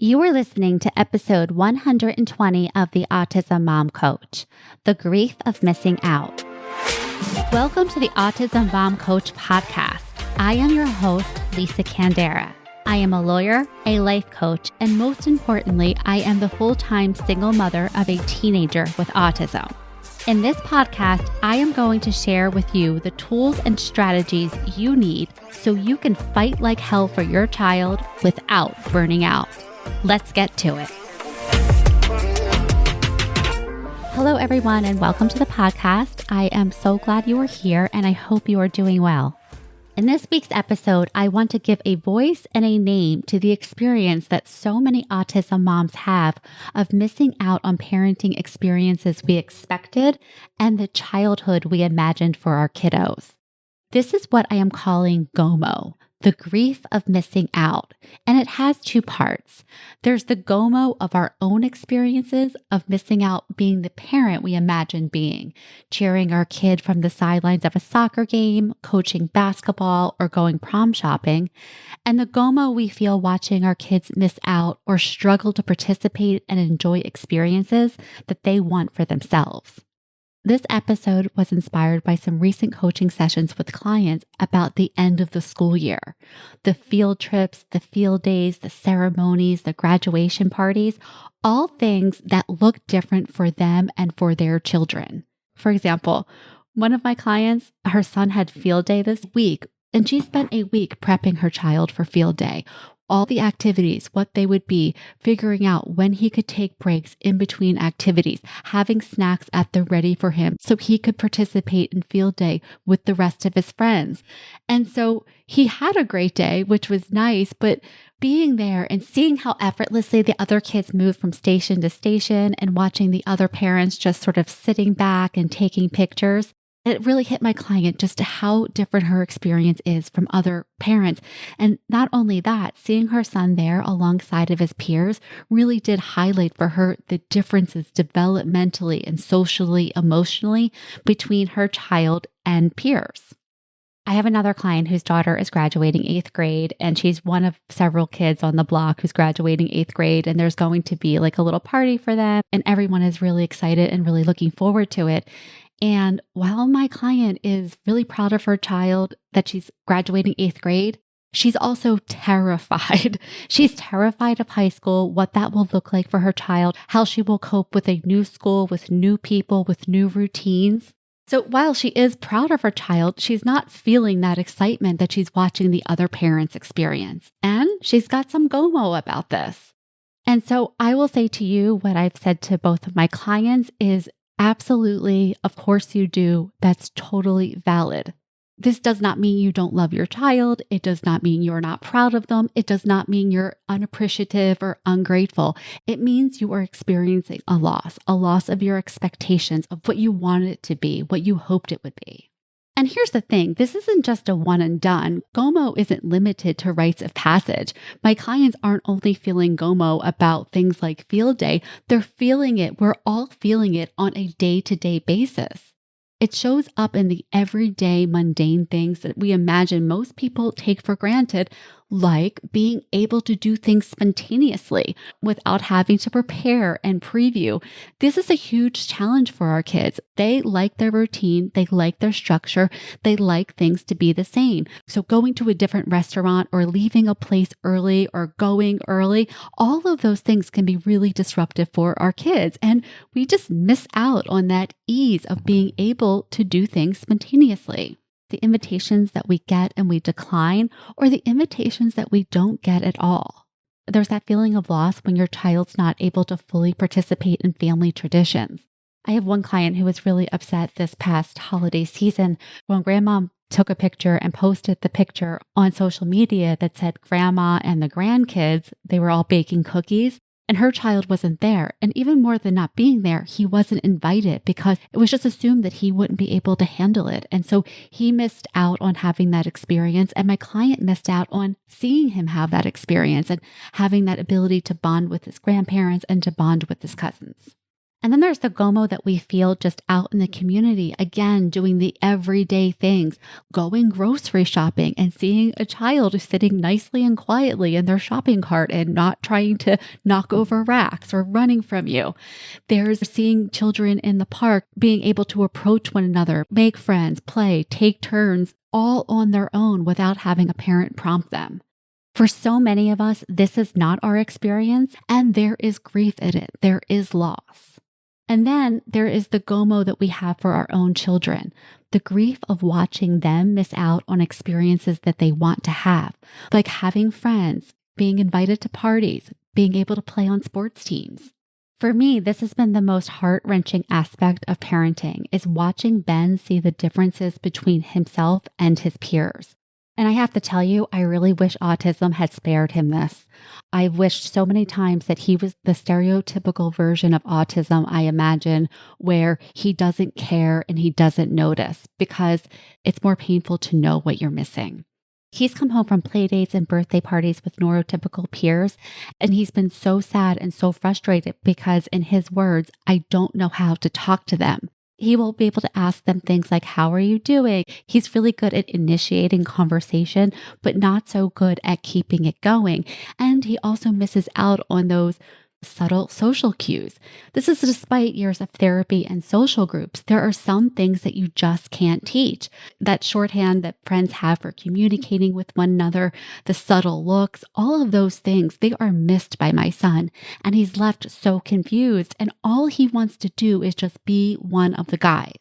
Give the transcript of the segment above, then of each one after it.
You are listening to episode 120 of the Autism Mom Coach, The Grief of Missing Out. Welcome to the Autism Mom Coach podcast. I am your host, Lisa Candera. I am a lawyer, a life coach, and most importantly, I am the full-time single mother of a teenager with autism. In this podcast, I am going to share with you the tools and strategies you need so you can fight like hell for your child without burning out. Let's get to it. Hello, everyone, and welcome to the podcast. I am so glad you are here, and I hope you are doing well. In this week's episode, I want to give a voice and a name to the experience that so many autism moms have of missing out on parenting experiences we expected and the childhood we imagined for our kiddos. This is what I am calling GOMO, the grief of missing out. And it has two parts. There's the GOMO of our own experiences of missing out being the parent we imagine being, cheering our kid from the sidelines of a soccer game, coaching basketball, or going prom shopping. And the GOMO we feel watching our kids miss out or struggle to participate and enjoy experiences that they want for themselves. This episode was inspired by some recent coaching sessions with clients about the end of the school year. The field trips, the field days, the ceremonies, the graduation parties, all things that look different for them and for their children. For example, one of my clients, her son had field day this week, and she spent a week prepping her child for field day. All the activities, what they would be, figuring out when he could take breaks in between activities, having snacks at the ready for him so he could participate in field day with the rest of his friends. And so he had a great day, which was nice, but being there and seeing how effortlessly the other kids moved from station to station and watching the other parents just sort of sitting back and taking pictures, it really hit my client just how different her experience is from other parents. And not only that, seeing her son there alongside of his peers really did highlight for her the differences developmentally and socially, emotionally between her child and peers. I have another client whose daughter is graduating 8th grade, and she's one of several kids on the block who's graduating 8th grade, and there's going to be like a little party for them, and everyone is really excited and really looking forward to it. And while my client is really proud of her child that she's graduating 8th grade, she's also terrified. She's terrified of high school, what that will look like for her child, how she will cope with a new school, with new people, with new routines. So while she is proud of her child, she's not feeling that excitement that she's watching the other parents experience. And she's got some GOMO about this. And so I will say to you what I've said to both of my clients is absolutely, of course you do. That's totally valid. This does not mean you don't love your child. It does not mean you're not proud of them. It does not mean you're unappreciative or ungrateful. It means you are experiencing a loss of your expectations of what you wanted it to be, what you hoped it would be. And here's the thing, this isn't just a one and done. GOMO isn't limited to rites of passage. My clients aren't only feeling GOMO about things like field day, they're feeling it. We're all feeling it on a day-to-day basis. It shows up in the everyday mundane things that we imagine most people take for granted, like being able to do things spontaneously without having to prepare and preview. This is a huge challenge for our kids. They like their routine. They like their structure. They like things to be the same. So going to a different restaurant or leaving a place early or going early, all of those things can be really disruptive for our kids. And we just miss out on that ease of being able to do things spontaneously. The invitations that we get and we decline, or the invitations that we don't get at all. There's that feeling of loss when your child's not able to fully participate in family traditions. I have one client who was really upset this past holiday season when grandma took a picture and posted the picture on social media that said grandma and the grandkids, they were all baking cookies. And her child wasn't there. And even more than not being there, he wasn't invited because it was just assumed that he wouldn't be able to handle it. And so he missed out on having that experience. And my client missed out on seeing him have that experience and having that ability to bond with his grandparents and to bond with his cousins. And then there's the GOMO that we feel just out in the community, again, doing the everyday things, going grocery shopping and seeing a child sitting nicely and quietly in their shopping cart and not trying to knock over racks or running from you. There's seeing children in the park being able to approach one another, make friends, play, take turns, all on their own without having a parent prompt them. For so many of us, this is not our experience, and there is grief in it. There is loss. And then there is the GOMO that we have for our own children, the grief of watching them miss out on experiences that they want to have, like having friends, being invited to parties, being able to play on sports teams. For me, this has been the most heart-wrenching aspect of parenting, is watching Ben see the differences between himself and his peers. And I have to tell you, I really wish autism had spared him this. I've wished so many times that he was the stereotypical version of autism I imagine, where he doesn't care and he doesn't notice, because it's more painful to know what you're missing. He's come home from play dates and birthday parties with neurotypical peers, and he's been so sad and so frustrated because, in his words, I don't know how to talk to them. He will be able to ask them things like, how are you doing? He's really good at initiating conversation, but not so good at keeping it going. And he also misses out on those subtle social cues. This is despite years of therapy and social groups. There are some things that you just can't teach. That shorthand that friends have for communicating with one another, the subtle looks, all of those things, they are missed by my son. And he's left so confused. And all he wants to do is just be one of the guys.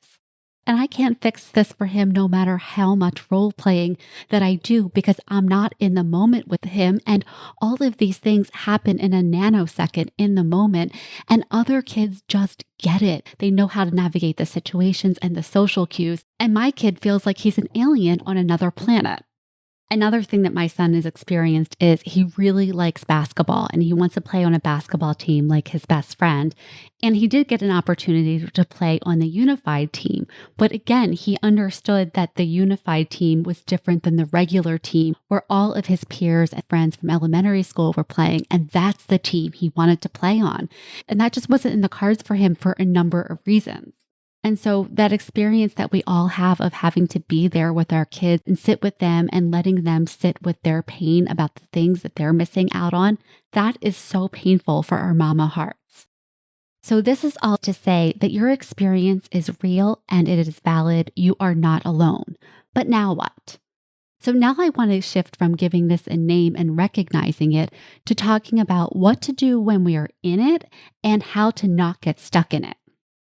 And I can't fix this for him no matter how much role playing that I do, because I'm not in the moment with him. And all of these things happen in a nanosecond in the moment. And other kids just get it. They know how to navigate the situations and the social cues. And my kid feels like he's an alien on another planet. Another thing that my son has experienced is he really likes basketball and he wants to play on a basketball team like his best friend. And he did get an opportunity to play on the unified team. But again, he understood that the unified team was different than the regular team where all of his peers and friends from elementary school were playing. And that's the team he wanted to play on. And that just wasn't in the cards for him for a number of reasons. And so that experience that we all have of having to be there with our kids and sit with them and letting them sit with their pain about the things that they're missing out on, that is so painful for our mama hearts. So this is all to say that your experience is real and it is valid. You are not alone. But now what? So now I want to shift from giving this a name and recognizing it to talking about what to do when we are in it and how to not get stuck in it.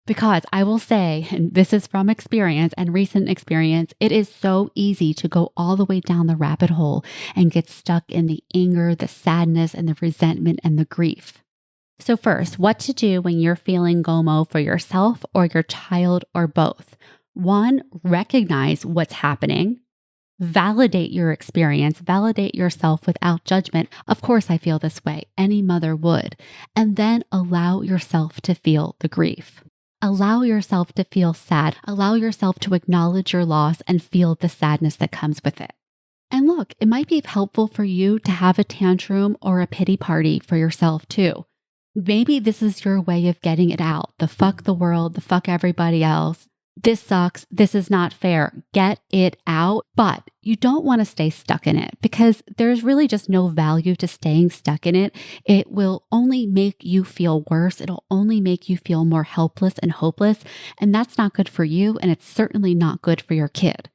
Because I will say, and this is from experience and recent experience, it is so easy to go all the way down the rabbit hole and get stuck in the anger, the sadness, and the resentment and the grief. So first, what to do when you're feeling GOMO for yourself or your child or both. 1, recognize what's happening. Validate your experience, validate yourself without judgment. Of course, I feel this way. Any mother would. And then allow yourself to feel the grief. Allow yourself to feel sad. Allow yourself to acknowledge your loss and feel the sadness that comes with it. And look, it might be helpful for you to have a tantrum or a pity party for yourself too. Maybe this is your way of getting it out. The fuck the world, the fuck everybody else. This sucks. This is not fair. Get it out. But you don't want to stay stuck in it because there's really just no value to staying stuck in it. It will only make you feel worse. It'll only make you feel more helpless and hopeless. And that's not good for you. And it's certainly not good for your kid.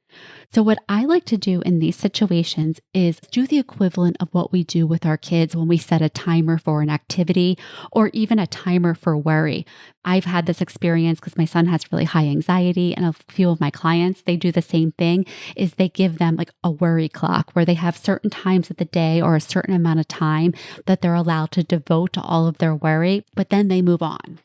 So what I like to do in these situations is do the equivalent of what we do with our kids when we set a timer for an activity or even a timer for worry. I've had this experience because my son has really high anxiety, and a few of my clients, they do the same thing, is they give them like a worry clock where they have certain times of the day or a certain amount of time that they're allowed to devote to all of their worry, but then they move on.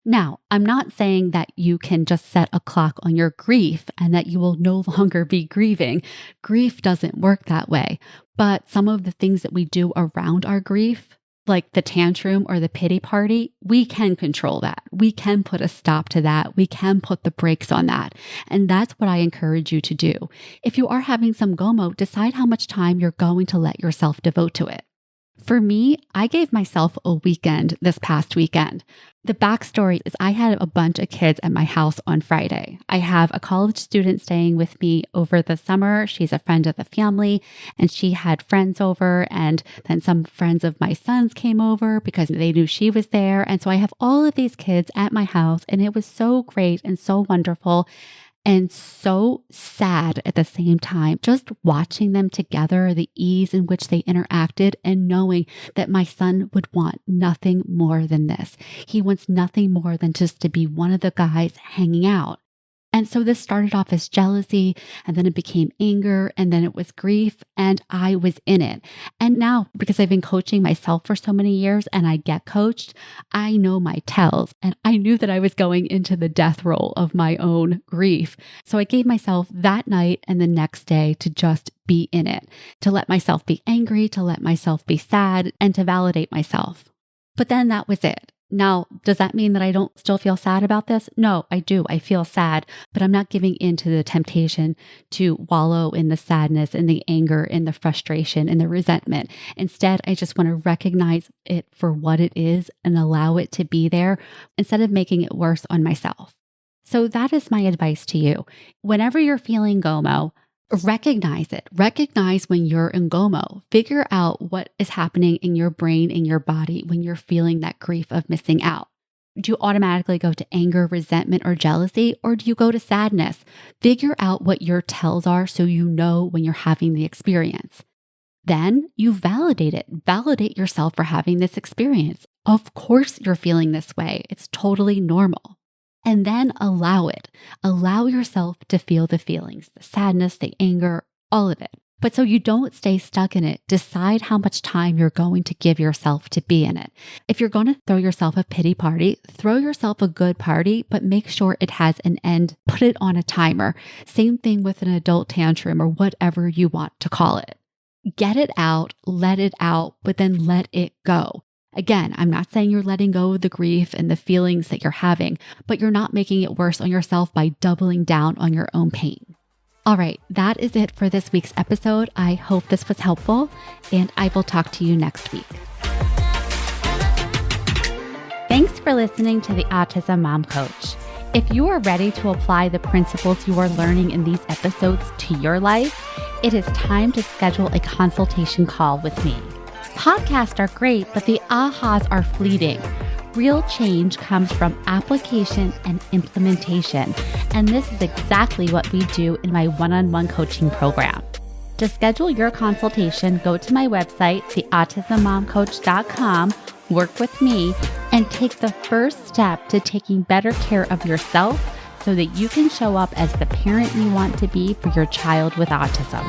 Now, I'm not saying that you can just set a clock on your grief and that you will no longer be grieving. Grief doesn't work that way. But some of the things that we do around our grief, like the tantrum or the pity party, we can control that. We can put a stop to that. We can put the brakes on that. And that's what I encourage you to do. If you are having some GOMO, decide how much time you're going to let yourself devote to it. For me, I gave myself a weekend this past weekend. The backstory is I had a bunch of kids at my house on Friday. I have a college student staying with me over the summer. She's a friend of the family, and she had friends over, and then some friends of my sons came over because they knew she was there. And so I have all of these kids at my house, and it was so great and so wonderful. And so sad at the same time, just watching them together, the ease in which they interacted, and knowing that my son would want nothing more than this. He wants nothing more than just to be one of the guys hanging out. And so this started off as jealousy, and then it became anger, and then it was grief, and I was in it. And now, because I've been coaching myself for so many years and I get coached, I know my tells, and I knew that I was going into the death roll of my own grief. So I gave myself that night and the next day to just be in it, to let myself be angry, to let myself be sad, and to validate myself. But then that was it. Now, does that mean that I don't still feel sad about this? No, I do. I feel sad, but I'm not giving in to the temptation to wallow in the sadness and the anger and the frustration and the resentment. Instead, I just want to recognize it for what it is and allow it to be there instead of making it worse on myself. So that is my advice to you. Whenever you're feeling GOMO, recognize it. Recognize when you're in GOMO. Figure out what is happening in your brain, in your body when you're feeling that grief of missing out. Do you automatically go to anger, resentment, or jealousy, or do you go to sadness? Figure out what your tells are so you know when you're having the experience. Then you validate it. Validate yourself for having this experience. Of course you're feeling this way. It's totally normal. And then allow it. Allow yourself to feel the feelings, the sadness, the anger, all of it. But so you don't stay stuck in it, decide how much time you're going to give yourself to be in it. If you're going to throw yourself a pity party, throw yourself a good party, but make sure it has an end. Put it on a timer. Same thing with an adult tantrum or whatever you want to call it. Get it out, let it out, but then let it go. Again, I'm not saying you're letting go of the grief and the feelings that you're having, but you're not making it worse on yourself by doubling down on your own pain. All right, that is it for this week's episode. I hope this was helpful, and I will talk to you next week. Thanks for listening to the Autism Mom Coach. If you are ready to apply the principles you are learning in these episodes to your life, it is time to schedule a consultation call with me. Podcasts are great, but the ahas are fleeting. Real change comes from application and implementation, and this is exactly what we do in my one-on-one coaching program. To schedule your consultation, go to my website, theautismmomcoach.com, work with me, and take the first step to taking better care of yourself so that you can show up as the parent you want to be for your child with autism.